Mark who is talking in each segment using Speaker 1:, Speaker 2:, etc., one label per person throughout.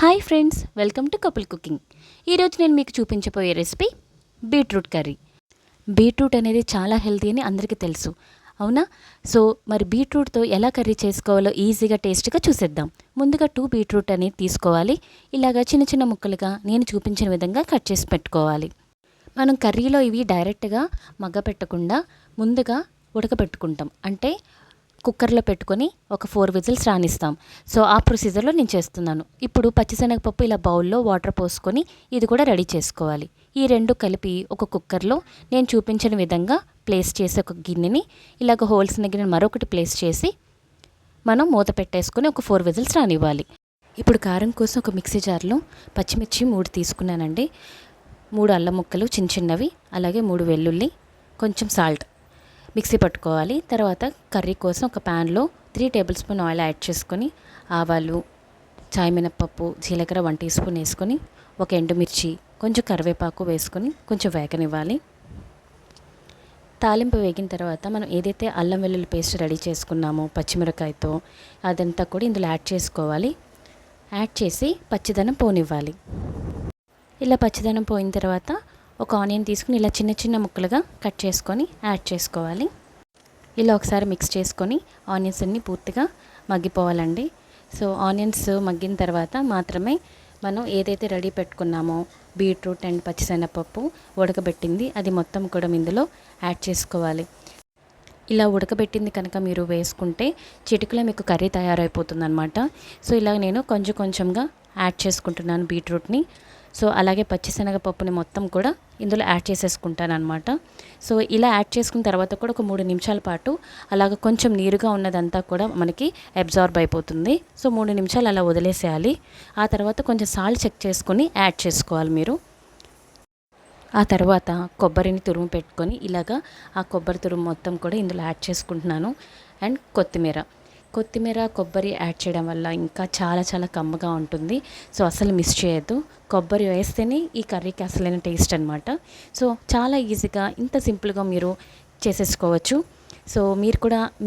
Speaker 1: Hi friends, welcome to couple cooking. ఈరోజు నేను మీకు చూపించబోయే రెసిపీ బీట్రూట్ కర్రీ. బీట్రూట్ అనేది చాలా హెల్తీ అని అందరికీ తెలుసు, అవునా? సో మరి బీట్రూట్తో ఎలా కర్రీ చేసుకోవాలో ఈజీగా టేస్ట్గా చూసేద్దాం. ముందుగా 2 బీట్రూట్ అనేది తీసుకోవాలి. ఇలాగా చిన్న చిన్న ముక్కలుగా నేను చూపించిన విధంగా కట్ చేసి పెట్టుకోవాలి. మనం కర్రీలో ఇవి డైరెక్ట్గా మగ్గపెట్టకుండా ముందుగా ఉడకపెట్టుకుంటాం. అంటే కుక్కర్లో పెట్టుకొని ఒక 4 విజిల్స్ రానిస్తాం. సో ఆ ప్రొసీజర్లో నేను చేస్తున్నాను. ఇప్పుడు పచ్చిశనగపప్పు ఇలా బౌల్లో వాటర్ పోసుకొని ఇది కూడా రెడీ చేసుకోవాలి. ఈ రెండు కలిపి ఒక కుక్కర్లో నేను చూపించిన విధంగా ప్లేస్ చేసి ఒక గిన్నెని ఇలాగ హోల్స్ ఉన్న గిన్నెని మరొకటి ప్లేస్ చేసి మనం మూత పెట్టేసుకొని ఒక 4 విజిల్స్ రానివ్వాలి. ఇప్పుడు కారం కోసం ఒక మిక్సీ జార్లో పచ్చిమిర్చి 3 తీసుకున్నానండి. 3 అల్లం ముక్కలు చిన్న చిన్నవి, అలాగే 3 వెల్లుల్లి, కొంచెం సాల్ట్ మిక్సీ పట్టుకోవాలి. తర్వాత కర్రీ కోసం ఒక ప్యాన్లో 3 టేబుల్ స్పూన్ ఆయిల్ యాడ్ చేసుకొని ఆవాలు, చాయ్ మినప్పప్పు, జీలకర్ర 1 టీ స్పూన్ వేసుకొని ఒక ఎండుమిర్చి, కొంచెం కరివేపాకు వేసుకొని కొంచెం వేగనివ్వాలి. తాలింపు వేగిన తర్వాత మనం ఏదైతే అల్లం వెల్లుల్లి పేస్ట్ రెడీ చేసుకున్నామో పచ్చిమిరకాయతో అదంతా కూడా ఇందులో యాడ్ చేసుకోవాలి. యాడ్ చేసి పచ్చిదనం పోనివ్వాలి. ఇలా పచ్చిదనం పోయిన తర్వాత ఒక ఆనియన్ తీసుకుని ఇలా చిన్న చిన్న ముక్కలుగా కట్ చేసుకొని యాడ్ చేసుకోవాలి. ఇలా ఒకసారి మిక్స్ చేసుకొని ఆనియన్స్ అన్నీ పూర్తిగా మగ్గిపోవాలండి. సో ఆనియన్స్ మగ్గిన తర్వాత మాత్రమే మనం ఏదైతే రెడీ పెట్టుకున్నామో బీట్రూట్ అండ్ పచ్చిశనగపప్పు ఉడకబెట్టింది అది మొత్తం కూడా ఇందులో యాడ్ చేసుకోవాలి. ఇలా ఉడకబెట్టింది కనుక మీరు వేసుకుంటే చిటికలో మీకు కర్రీ తయారైపోతుందన్నమాట. సో ఇలా నేను కొంచెం కొంచెంగా యాడ్ చేసుకుంటున్నాను బీట్రూట్ని. సో అలాగే పచ్చిశనగపప్పుని మొత్తం కూడా ఇందులో యాడ్ చేసేసుకుంటాను అనమాట. సో ఇలా యాడ్ చేసుకున్న తర్వాత కూడా ఒక 3 నిమిషాల పాటు అలాగ కొంచెం నీరుగా ఉన్నదంతా కూడా మనకి అబ్జార్బ్ అయిపోతుంది. సో 3 నిమిషాలు అలా వదిలేసేయాలి. ఆ తర్వాత కొంచెం సాల్ట్ చెక్ చేసుకొని యాడ్ చేసుకోవాలి మీరు. ఆ తర్వాత కొబ్బరిని తురుము పెట్టుకొని ఇలాగా ఆ కొబ్బరి తురుము మొత్తం కూడా ఇందులో యాడ్ చేసుకుంటున్నాను. అండ్ కొత్తిమీర కొబ్బరి యాడ్ చేయడం వల్ల ఇంకా చాలా చాలా కమ్మగా ఉంటుంది. సో అసలు మిస్ చేయొద్దు. కొబ్బరి వేస్తేనే ఈ కర్రీకి అసలైన టేస్ట్ అనమాట. సో చాలా ఈజీగా ఇంత సింపుల్గా మీరు చేసేసుకోవచ్చు. సో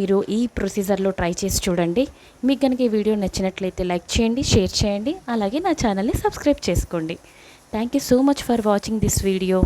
Speaker 1: మీరు ఈ ప్రొసీజర్లో ట్రై చేసి చూడండి. మీకు కనుక ఈ వీడియో నచ్చినట్లయితే లైక్ చేయండి, షేర్ చేయండి, అలాగే నా ఛానల్ని సబ్స్క్రైబ్ చేసుకోండి. Thank you so much for watching this video.